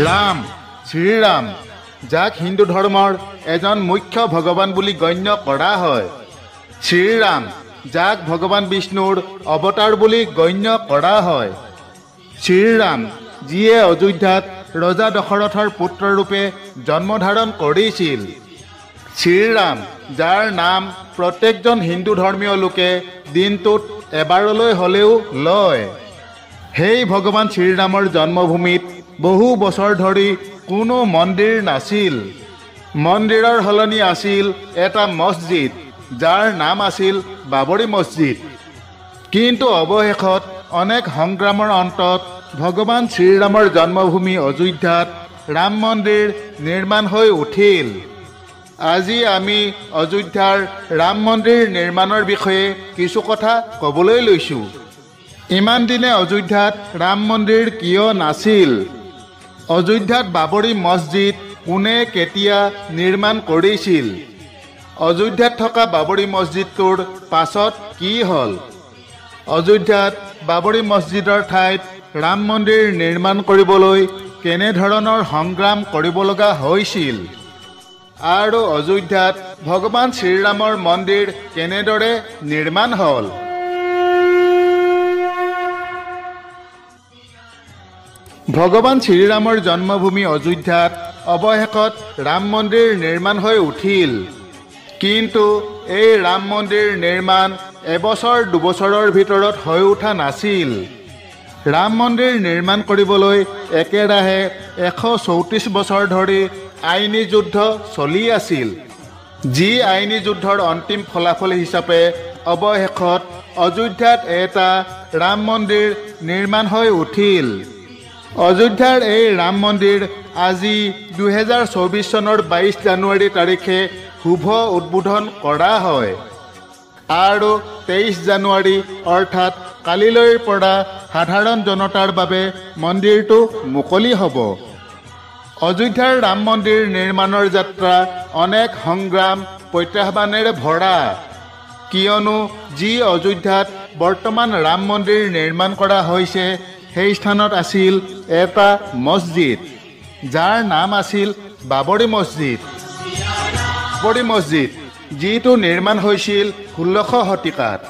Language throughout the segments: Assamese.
ৰাম শ্ৰীৰাম যাক হিন্দু ধৰ্মৰ এজন মুখ্য ভগৱান বুলি গণ্য কৰা হয়। শ্ৰীৰাম যাক ভগৱান বিষ্ণুৰ অৱতাৰ বুলি গণ্য কৰা হয়। শ্ৰীৰাম যিয়ে অযোধ্যাত ৰজা দশৰথৰ পুত্ৰৰূপে জন্মধাৰণ কৰিছিল। শ্ৰীৰাম যাৰ নাম প্ৰত্যেকজন হিন্দু ধৰ্মীয় লোকে দিনটোত এবাৰলৈ হ'লেও লয়। সেই ভগৱান শ্ৰীৰামৰ জন্মভূমিত বহু বছৰ ধৰি কোনো মন্দিৰ নাছিল। মন্দিৰৰ সলনি আছিল এটা মছজিদ, যাৰ নাম আছিল বাবৰি মছজিদ। কিন্তু অৱশেষত অনেক সংগ্ৰামৰ অন্তত ভগৱান শ্ৰীৰামৰ জন্মভূমি অযোধ্যাত ৰাম মন্দিৰ নিৰ্মাণ হৈ উঠিল। আজি আমি অযোধ্যাৰ ৰাম মন্দিৰ নিৰ্মাণৰ বিষয়ে কিছু কথা ক'বলৈ লৈছোঁ। ইমান দিনে অযোধ্যাত ৰাম মন্দিৰ কিয় নাছিল? অযোধ্যাত বাবৰি মছজিদ কোনে কেতিয়া নিৰ্মাণ কৰিছিল? অযোধ্যাত থকা বাবৰি মছজিদটোৰ পাছত কি হ'ল? অযোধ্যাত বাবৰি মছজিদৰ ঠাইত ৰাম মন্দিৰ নিৰ্মাণ কৰিবলৈ কেনেধৰণৰ সংগ্ৰাম কৰিব লগা হৈছিল? আৰু অযোধ্যাত ভগৱান শ্ৰীৰামৰ মন্দিৰ কেনেদৰে নিৰ্মাণ হ'ল? ভগৱান শ্ৰীৰামৰ জন্মভূমি অযোধ্যাত অৱশেষত ৰাম মন্দিৰ নিৰ্মাণ হৈ উঠিল। কিন্তু এই ৰাম মন্দিৰ নিৰ্মাণ এবছৰ দুবছৰৰ ভিতৰত হৈ উঠা নাছিল। ৰাম মন্দিৰ নিৰ্মাণ কৰিবলৈ একেৰাহে 134 বছৰ ধৰি আইনী যুদ্ধ চলি আছিল। যি আইনী যুদ্ধৰ অন্তিম ফলাফল হিচাপে অৱশেষত অযোধ্যাত এটা ৰাম মন্দিৰ নিৰ্মাণ হৈ উঠিল। অযোধ্যাৰ এই ৰাম মন্দিৰ আজি 2024 চনৰ 22 জানুৱাৰী তাৰিখে শুভ উদ্বোধন কৰা হয় আৰু 23 জানুৱাৰী অৰ্থাৎ কালিলৈৰ পৰা সাধাৰণ জনতাৰ বাবে মন্দিৰটো মুকলি হ'ব। অযোধ্যাৰ ৰাম মন্দিৰ নিৰ্মাণৰ যাত্ৰা অনেক সংগ্ৰাম প্ৰত্যাহ্বানেৰে ভৰা, কিয়নো যি অযোধ্যাত বৰ্তমান ৰাম মন্দিৰ নিৰ্মাণ কৰা হৈছে সেই স্থানত আছিল এটা মছজিদ, যাৰ নাম আছিল বাবৰি মছজিদ। বাবৰি মছজিদ যিটো নিৰ্মাণ হৈছিল 16শ শতিকাত।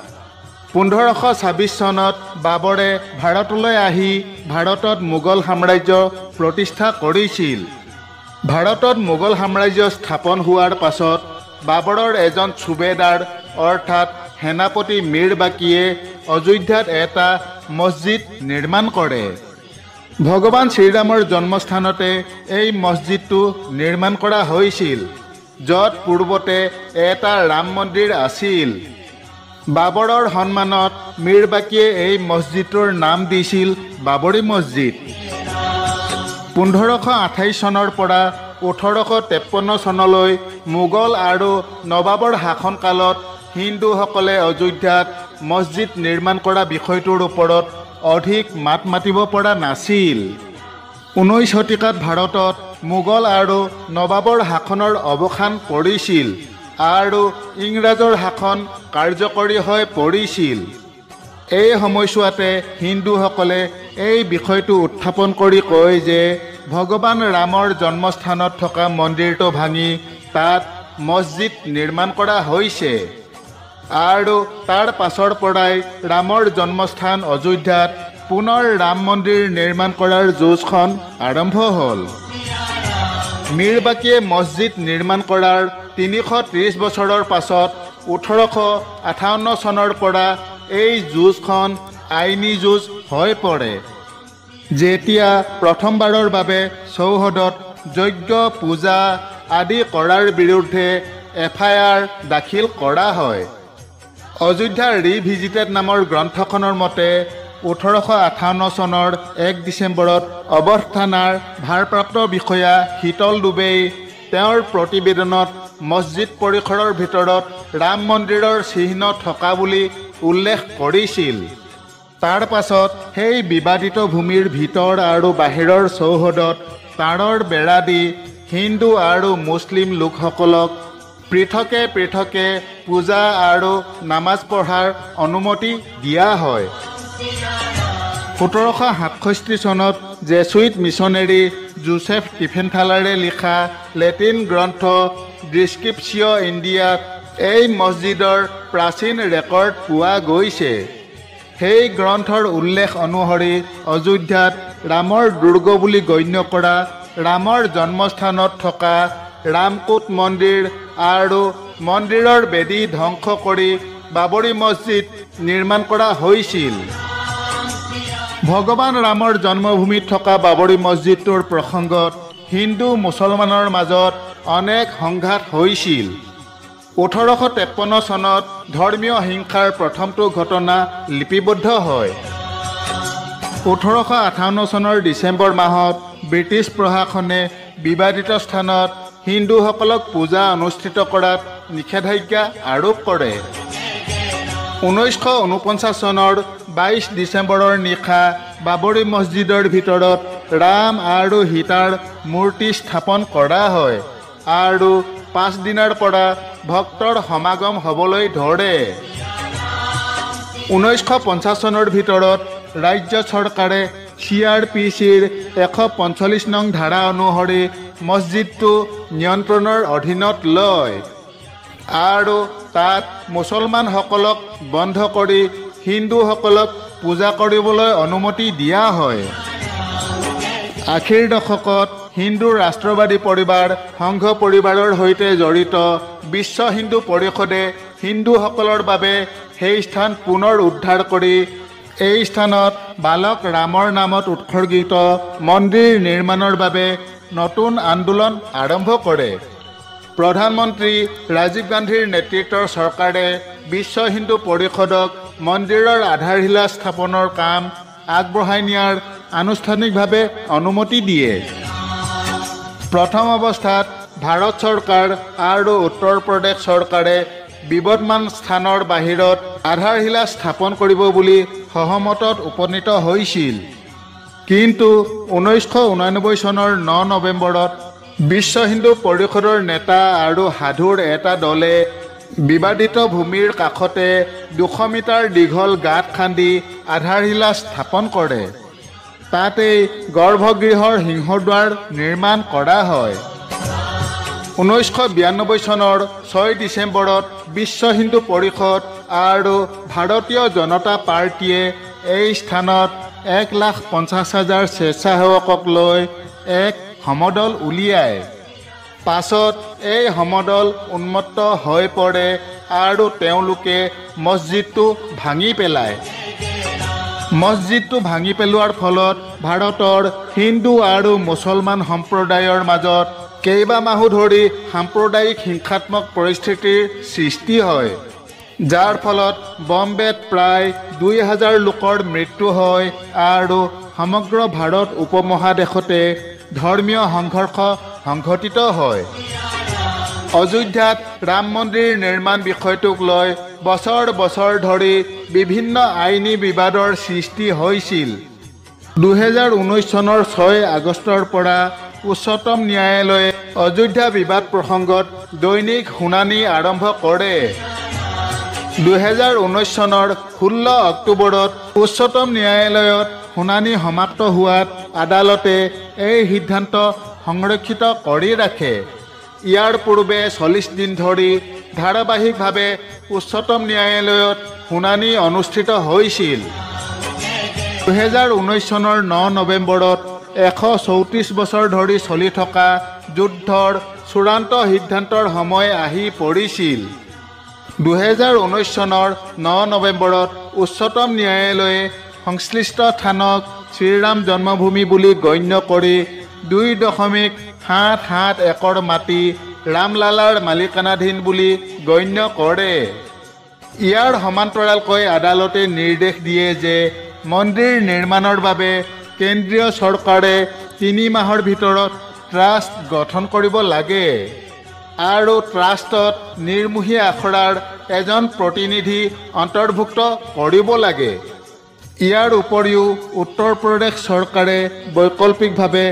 1526 চনত বাবৰে ভাৰতলৈ আহি ভাৰতত মোগল সাম্ৰাজ্য প্ৰতিষ্ঠা কৰিছিল। ভাৰতত মোগল সাম্ৰাজ্য স্থাপন হোৱাৰ পাছত বাবৰৰ এজন সুবেদাৰ অৰ্থাৎ সেনাপতি মীৰ বাকীয়ে অযোধ্যাত এটা মছজিদ নিৰ্মাণ কৰে। ভগৱান শ্ৰীৰামৰ জন্মস্থানতে এই মছজিদটো নিৰ্মাণ কৰা হৈছিল, য'ত পূৰ্বতে এটা ৰাম মন্দিৰ আছিল। বাবৰৰ সন্মানত মীৰ বাকীয়ে এই মছজিদটোৰ নাম দিছিল বাবৰি মছজিদ। 1528 চনৰ পৰা 1853 চনলৈ মোগল আৰু নবাবৰ শাসনকালত হিন্দুসকলে অযোধ্যাত মছজিদ নিৰ্মাণ কৰা বিষয়টোৰ ওপৰত অধিক মাত মাতিব পৰা নাছিল। 19 শতিকাত ভাৰতত মোগল আৰু নবাবৰ শাসনৰ অৱসান পৰিছিল আৰু ইংৰাজৰ শাসন কাৰ্যকৰী হৈ পৰিছিল। এই সময়ছোৱাতে হিন্দুসকলে এই বিষয়টো উত্থাপন কৰি কয় যে ভগৱান ৰামৰ জন্মস্থানত থকা মন্দিৰটো ভাঙি তাত মছজিদ নিৰ্মাণ কৰা হৈছে আৰু তাৰ পাছৰ পৰাই ৰামৰ জন্মস্থান অযোধ্যাত পুনৰ ৰাম মন্দিৰ নিৰ্মাণ কৰাৰ যুঁজখন আৰম্ভ হ'ল। মীৰ বাকীয়ে মছজিদ নিৰ্মাণ কৰাৰ 330 বছৰৰ পাছত 1858 চনৰ পৰা এই যুঁজখন আইনী যুঁজ হৈ পৰে, যেতিয়া প্ৰথমবাৰৰ বাবে চৌহদত যজ্ঞ পূজা আদি কৰাৰ বিৰুদ্ধে FIR দাখিল কৰা হয়। অযোধ্যা ৰিভিজিটেড নামৰ গ্ৰন্থখনৰ মতে 1858 চনৰ 1 ডিচেম্বৰত অৱধ থানাৰ ভাৰপ্ৰাপ্ত বিষয়া শীতল দুবেই তেওঁৰ প্ৰতিবেদনত মছজিদ পৰিসৰৰ ভিতৰত ৰাম মন্দিৰৰ চিহ্ন থকা বুলি উল্লেখ কৰিছিল। তাৰ পাছত সেই বিবাদিত ভূমিৰ ভিতৰ আৰু বাহিৰৰ চৌহদত তাঁৰৰ বেৰা দি হিন্দু আৰু মুছলিম লোকসকলক পৃথকে পৃথকে পূজা আৰু নামাজ পঢ়াৰ অনুমতি দিয়া হয়। 1767 চনত জেছুইট মিছনেৰী জোচেফ টিফেনথালাৰে লিখা লেটিন গ্ৰন্থ ডিস্ক্ৰিপচিঅ ইণ্ডিয়াত এই মছজিদৰ প্ৰাচীন ৰেকৰ্ড পোৱা গৈছে। সেই গ্ৰন্থৰ উল্লেখ অনুসৰি অযোধ্যাত ৰামৰ দুৰ্গ বুলি গণ্য কৰা ৰামৰ জন্মস্থানত থকা ৰামকোট মন্দিৰ আৰু মন্দিৰৰ বেদী ধ্বংস কৰি বাবৰি মছজিদ নিৰ্মাণ কৰা হৈছিল। ভগৱান ৰামৰ জন্মভূমিত থকা বাবৰি মছজিদটোৰ প্ৰসংগত হিন্দু মুছলমানৰ মাজত অনেক সংঘাত হৈছিল। 1853 চনত ধৰ্মীয় হিংসাৰ প্ৰথমটো ঘটনা লিপিবদ্ধ হয়। 1858 চনৰ ডিচেম্বৰ মাহত ব্ৰিটিছ প্ৰশাসনে বিবাদিত স্থানত হিন্দুসকলক পূজা অনুষ্ঠিত কৰাত নিষেধাজ্ঞা আৰোপ কৰে। 1949 চনৰ 22 ডিচেম্বৰৰ নিশা বাবৰি মছজিদৰ ভিতৰত ৰাম আৰু সীতাৰ মূৰ্তি স্থাপন কৰা হয় আৰু 5 দিনৰ পৰা ভক্তৰ সমাগম হ'বলৈ ধৰে। 1950 চনৰ ভিতৰত ৰাজ্য চৰকাৰে CRPCৰ 145 নং ধাৰা অনুসৰি মছজিদটো নিয়ন্ত্ৰণৰ অধীনত লয় আৰু তাত মুছলমানসকলক বন্ধ কৰি হিন্দুসকলক পূজা কৰিবলৈ অনুমতি দিয়া হয়। আশীৰ দশকত হিন্দু ৰাষ্ট্ৰবাদী পৰিবাৰ সংঘ পৰিবাৰৰ সৈতে জড়িত বিশ্ব হিন্দু পৰিষদে হিন্দুসকলৰ বাবে সেই স্থান পুনৰ উদ্ধাৰ কৰি এই স্থানত বালক ৰামৰ নামত উৎসৰ্গিত মন্দিৰ নিৰ্মাণৰ বাবে নতুন আন্দোলন আৰম্ভ কৰে। প্ৰধানমন্ত্ৰী ৰাজীৱ গান্ধীৰ নেতৃত্বৰ চৰকাৰে বিশ্ব হিন্দু পৰিষদক মন্দিৰৰ আধাৰশিলা স্থাপনৰ কাম আগবঢ়াই নিয়াৰ আনুষ্ঠানিকভাৱে অনুমতি দিয়ে। প্ৰথম অৱস্থাত ভাৰত চৰকাৰ আৰু উত্তৰ প্ৰদেশ চৰকাৰে বিবদমান স্থানৰ বাহিৰত আধাৰশিলা স্থাপন কৰিব বুলি সহমতত উপনীত হৈছিল। কিন্তু 1989 চনৰ 9 নৱেম্বৰত বিশ্ব হিন্দু পৰিষদৰ নেতা আৰু সাধুৰ এটা দলে বিবাদিত ভূমিৰ কাষতে 200 মিটাৰ দীঘল গাঁত খান্দি আধাৰশিলা স্থাপন কৰে। তাতেই গৰ্ভগৃহৰ সিংহদ্বাৰ নিৰ্মাণ কৰা হয়। 1992 চনৰ 6 ডিচেম্বৰত বিশ্ব হিন্দু পৰিষদ আৰু ভাৰতীয় জনতা পাৰ্টীয়ে এই স্থানত 1,50,000 স্বেচ্ছাসেৱকক লৈ এক সমদল উলিয়ায়। পাছত এই সমদল উন্মত্ত হৈ পৰে আৰু তেওঁলোকে মছজিদটো ভাঙি পেলায়। মছজিদটো ভাঙি পেলোৱাৰ ফলত ভাৰতৰ হিন্দু আৰু মুছলমান সম্প্ৰদায়ৰ মাজত কেইবামাহো ধৰি সাম্প্ৰদায়িক হিংসাত্মক পৰিস্থিতিৰ সৃষ্টি হয়, যাৰ ফলত বম্বেত প্ৰায় 2,000 লোকৰ মৃত্যু হয় আৰু সমগ্ৰ ভাৰত উপমহাদেশতে ধৰ্মীয় সংঘৰ্ষ সংঘটিত হয়। অযোধ্যাত ৰাম মন্দিৰ নিৰ্মাণ বিষয়টোক লৈ বছৰ বছৰ ধৰি বিভিন্ন আইনী বিবাদৰ সৃষ্টি হৈছিল। 2019 চনৰ 6 আগষ্টৰ পৰা উচ্চতম ন্যায়ালয়ে অযোধ্যা বিবাদ প্ৰসংগত দৈনিক শুনানি আৰম্ভ কৰে। 2019 চনৰ 16 অক্টোবৰত উচ্চতম ন্যায়ালয়ত শুনানি সমাপ্ত হোৱাত আদালতে এই সিদ্ধান্ত সংৰক্ষিত কৰি ৰাখে। ইয়াৰ পূৰ্বে 40 দিন ধৰি ধাৰাবাহিকভাৱে উচ্চতম ন্যায়ালয়ত শুনানি অনুষ্ঠিত হৈছিল। 2019 চনৰ 9 নৱেম্বৰত 134 বছৰ ধৰি চলি থকা যুদ্ধৰ চূড়ান্ত সিদ্ধান্তৰ সময় আহি পৰিছিল। 2019 চনৰ 9 নৱেম্বৰত উচ্চতম ন্যায়ালয়ে সংশ্লিষ্ট স্থানক শ্ৰীৰাম জন্মভূমি বুলি গণ্য কৰি 2.77 একৰ মাটি ৰামলালাৰ মালিকানাধীন বুলি গণ্য কৰে। ইয়াৰ সমান্তৰালকৈ আদালতে নিৰ্দেশ দিয়ে যে মন্দিৰ নিৰ্মাণৰ বাবে কেন্দ্ৰীয় চৰকাৰে 3 মাহৰ ভিতৰত ট্ৰাষ্ট গঠন কৰিব লাগে আৰু ট্ৰাষ্টত নিৰ্মোহী আখৰাৰ এজন প্ৰতিনিধি অন্তৰ্ভুক্ত কৰিব লাগে। ইয়াৰ উপৰিও উত্তৰ প্ৰদেশ চৰকাৰে বৈকল্পিকভাৱে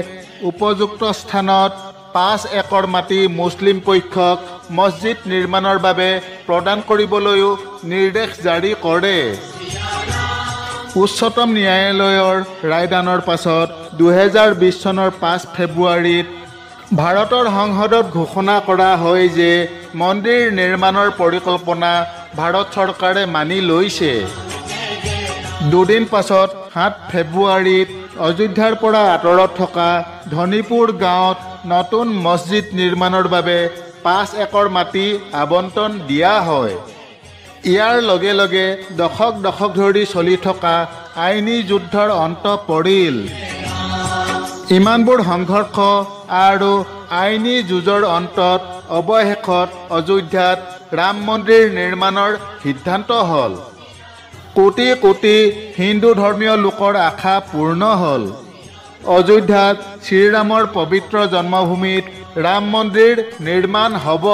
উপযুক্ত স্থানত 5 একৰ মাটি মুছলিম পক্ষক মছজিদ নিৰ্মাণৰ বাবে প্ৰদান কৰিবলৈও নিৰ্দেশ জাৰি কৰে। উচ্চতম ন্যায়ালয়ৰ ৰায়দানৰ পাছত 2020 চনৰ 5 ফেব্ৰুৱাৰীত ভাৰতৰ সংসদত ঘোষণা কৰা হয় যে মন্দিৰ নিৰ্মাণৰ পৰিকল্পনা ভাৰত চৰকাৰে মানি লৈছে। দুদিন পাছত 7 ফেব্ৰুৱাৰীত অযোধ্যাৰ পৰা আঁতৰত থকা ধনীপুৰ গাঁৱত নতুন মছজিদ নিৰ্মাণৰ বাবে 5 একৰ মাটি আবণ্টন দিয়া হয়। ইয়াৰ লগে লগে দশক দশক ধৰি চলি থকা আইনী যুদ্ধৰ অন্ত পৰিল। ইমানবোৰ সংঘৰ্ষ আৰু আইনী যুঁজৰ অন্তত অৱশেষত অযোধ্যাত ৰাম মন্দিৰ নিৰ্মাণৰ সিদ্ধান্ত হ'ল। কোটি কোটি হিন্দু ধৰ্মীয় লোকৰ আশা পূৰ্ণ হ'ল। অযোধ্যাত শ্ৰীৰামৰ পবিত্ৰ জন্মভূমিত ৰাম মন্দিৰ নিৰ্মাণ হ'ব।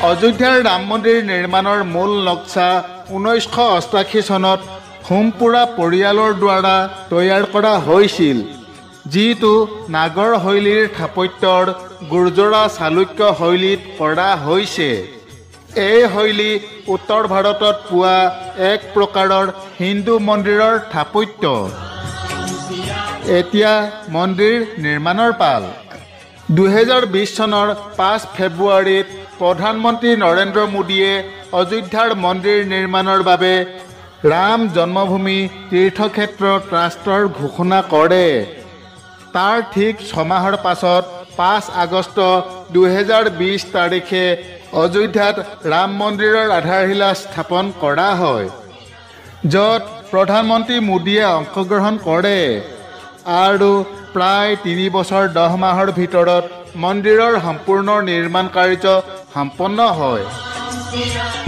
অযোধ্যাৰ ৰাম মন্দিৰ নিৰ্মাণৰ মূল নক্সা 1988 চনত হোমপুৰা পৰিয়ালৰ দ্বাৰা তৈয়াৰ কৰা হৈছিল, যিটো নাগৰ শৈলীৰ স্থাপত্যৰ গুৰ্জৰা চালুক্য শৈলীত কৰা হৈছে। এই শৈলী উত্তৰ ভাৰতত পোৱা এক প্ৰকাৰৰ হিন্দু মন্দিৰৰ স্থাপত্য। এতিয়া মন্দিৰ নিৰ্মাণৰ পাল। 2020 চনৰ 5 ফেব্ৰুৱাৰীত প্ৰধানমন্ত্ৰী নৰেন্দ্ৰ মোদীয়ে অযোধ্যাৰ মন্দিৰ নিৰ্মাণৰ বাবে ৰাম জন্মভূমি তীৰ্থক্ষেত্ৰ ট্ৰাষ্টৰ ঘোষণা কৰে। তাৰ ঠিক 6 মাহৰ পাছত 5 আগষ্ট 2020 তাৰিখে অযোধ্যাত ৰাম মন্দিৰৰ আধাৰশিলা স্থাপন কৰা হয়, য'ত প্ৰধানমন্ত্ৰী মোদীয়ে অংশগ্ৰহণ কৰে আৰু প্ৰায় 3 বছৰ 10 মাহৰ ভিতৰত মন্দিৰৰ সম্পূৰ্ণ নিৰ্মাণ কাৰ্য সম্পন্ন হয়।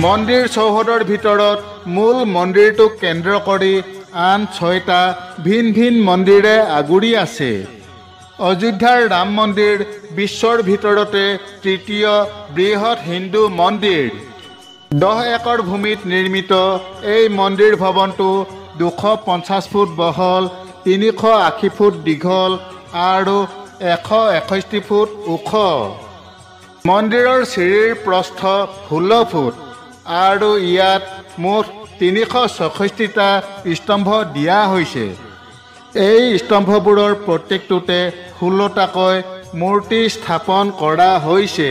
মন্দিৰ চৌহদৰ ভিতৰত মূল মন্দিৰটোক কেন্দ্ৰ কৰি আন 6টা ভিন ভিন মন্দিৰে আগুৰি আছে। অযোধ্যাৰ ৰাম মন্দিৰ বিশ্বৰ ভিতৰতে তৃতীয় বৃহৎ হিন্দু মন্দিৰ। 10 একৰ ভূমিত নিৰ্মিত এই মন্দিৰ ভৱনটো 250 ফুট বহল, 380 ফুট দীঘল আৰু 161 ফুট ওখ। মন্দিৰৰ চিৰিৰ প্ৰস্থ 16 ফুট আৰু ইয়াত মুঠ 366টা স্তম্ভ দিয়া হৈছে। এই স্তম্ভবোৰৰ প্ৰত্যেকটোতে 16টাকৈ মূৰ্তি স্থাপন কৰা হৈছে।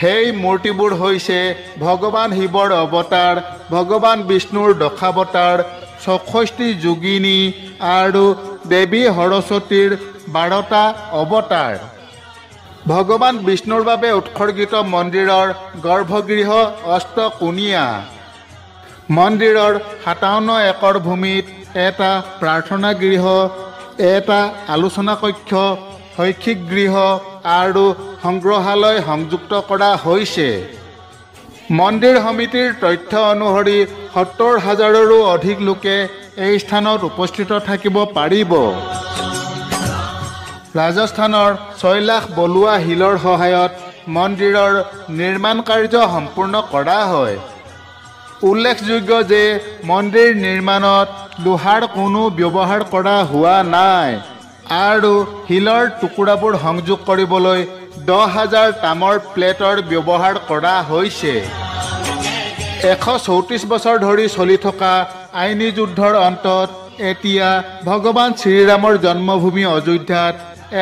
সেই মূৰ্তিবোৰ হৈছে ভগৱান শিৱৰ অৱতাৰ, ভগৱান বিষ্ণুৰ দশাৱতাৰ, 64 যোগিনী আৰু দেৱী সৰস্বতীৰ 12টা অৱতাৰ। ভগৱান বিষ্ণুৰ বাবে উৎসৰ্গিত মন্দিৰৰ গৰ্ভগৃহ অষ্টকোণীয়া। মন্দিৰৰ 57 একৰ ভূমিত এটা প্ৰাৰ্থনা গৃহ, এটা আলোচনা কক্ষ, শৈক্ষিক গৃহ আৰু সংগ্ৰহালয় সংযুক্ত কৰা হৈছে। মন্দিৰ সমিতিৰ তথ্য অনুসৰি 70,000ৰো অধিক লোকে এই স্থানত উপস্থিত থাকিব পাৰিব। ৰাজস্থানৰ 6 লাখ বলুৱা শিলৰ সহায়ত মন্দিৰৰ নিৰ্মাণ কাৰ্য সম্পূৰ্ণ কৰা হয়। উল্লেখযোগ্য যে মন্দিৰ নিৰ্মাণত লোহাৰ কোনো ব্যৱহাৰ কৰা হোৱা নাই আৰু শিলৰ টুকুৰাবোৰ সংযোগ কৰিবলৈ 10,000 তামৰ প্লেটৰ ব্যৱহাৰ কৰা হৈছে। 134 বছৰ ধৰি চলি থকা আইনী যুদ্ধৰ অন্তত এতিয়া ভগৱান শ্ৰীৰামৰ জন্মভূমি অযোধ্যাত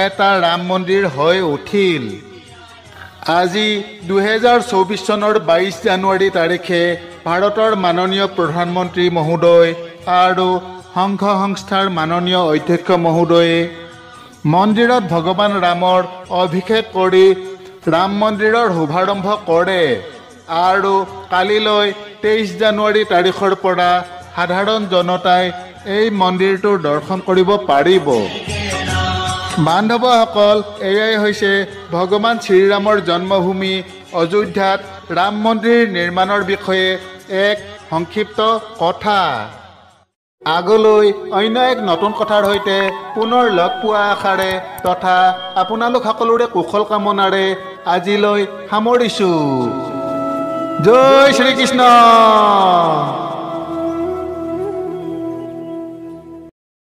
এটা ৰাম মন্দিৰ হৈ উঠিল। আজি 2024 চনৰ 22 জানুৱাৰী তাৰিখে ভাৰতৰ মাননীয় প্ৰধানমন্ত্ৰী মহোদয় আৰু সংঘ সংস্থাৰ মাননীয় অধ্যক্ষ মহোদয়ে মন্দিৰত ভগৱান ৰামৰ অভিষেক কৰি ৰাম মন্দিৰৰ শুভাৰম্ভ কৰে আৰু কালিলৈ 23 জানুৱাৰী তাৰিখৰ পৰা সাধাৰণ জনতাই এই মন্দিৰটোৰ দৰ্শন কৰিব পাৰিব। বান্ধৱসকল, এয়াই হৈছে ভগৱান শ্ৰীৰামৰ জন্মভূমি অযোধ্যাত ৰাম মন্দিৰ নিৰ্মাণৰ বিষয়ে এক সংক্ষিপ্ত কথা। আগলৈ অন্য এক নতুন কথাৰ সৈতে পুনৰ লগ পোৱা আশাৰে তথা আপোনালোক সকলোৰে কুশল কামনাৰে আজিলৈ সামৰিছোঁ। জয় শ্ৰীকৃষ্ণ।